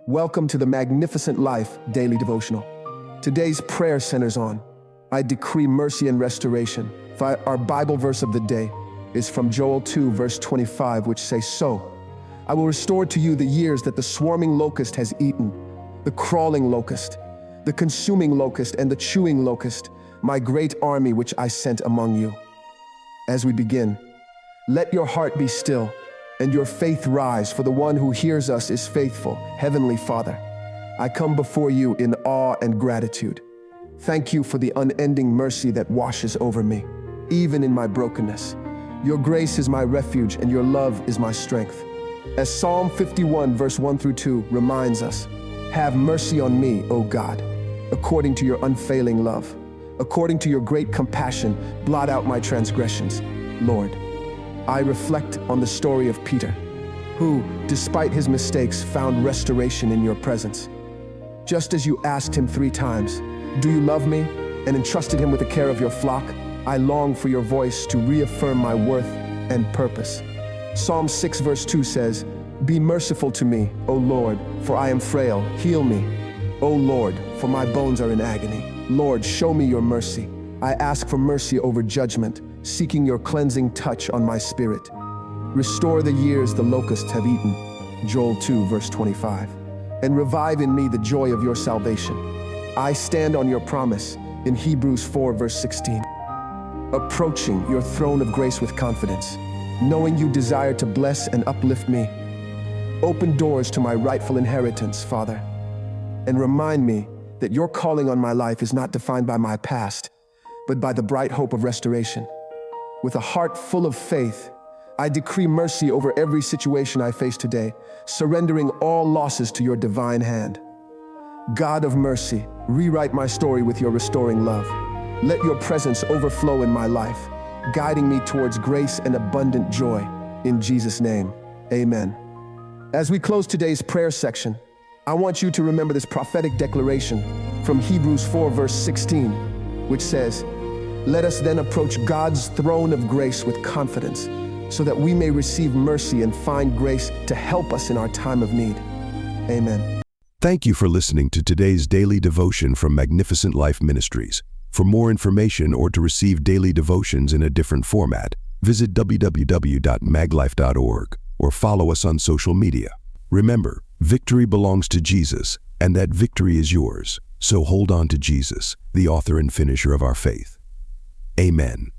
Welcome to the Magnificent Life Daily Devotional. Today's prayer centers on, I decree mercy and restoration. Our Bible verse of the day is from Joel 2, verse 25, which says, So, I will restore to you the years that the swarming locust has eaten, the crawling locust, the consuming locust, and the chewing locust, my great army which I sent among you. As we begin, let your heart be still and your faith rise, for the one who hears us is faithful. Heavenly Father, I come before you in awe and gratitude. Thank you for the unending mercy that washes over me, even in my brokenness. Your grace is my refuge and your love is my strength. As Psalm 51, verse 1 through 2 reminds us, have mercy on me, O God, according to your unfailing love. According to your great compassion, blot out my transgressions, Lord. I reflect on the story of Peter, who, despite his mistakes, found restoration in your presence. Just as you asked him 3 times, do you love me? And entrusted him with the care of your flock, I long for your voice to reaffirm my worth and purpose. Psalm 6 verse 2 says, Be merciful to me, O Lord, for I am frail. Heal me, O Lord, for my bones are in agony. Lord, show me your mercy. I ask for mercy over judgment, seeking your cleansing touch on my spirit. Restore the years the locusts have eaten, Joel 2 verse 25, and revive in me the joy of your salvation. I stand on your promise in Hebrews 4 verse 16. Approaching your throne of grace with confidence, knowing you desire to bless and uplift me. Open doors to my rightful inheritance, Father, and remind me that your calling on my life is not defined by my past, but by the bright hope of restoration. With a heart full of faith, I decree mercy over every situation I face today, surrendering all losses to your divine hand. God of mercy, rewrite my story with your restoring love. Let your presence overflow in my life, guiding me towards grace and abundant joy. In Jesus' name, amen. As we close today's prayer section, I want you to remember this prophetic declaration from Hebrews 4 verse 16, which says, Let us then approach God's throne of grace with confidence, so that we may receive mercy and find grace to help us in our time of need. Amen. Thank you for listening to today's daily devotion from Magnificent Life Ministries. For more information or to receive daily devotions in a different format, visit www.maglife.org or follow us on social media. Remember, victory belongs to Jesus, and that victory is yours. So hold on to Jesus, the author and finisher of our faith. Amen.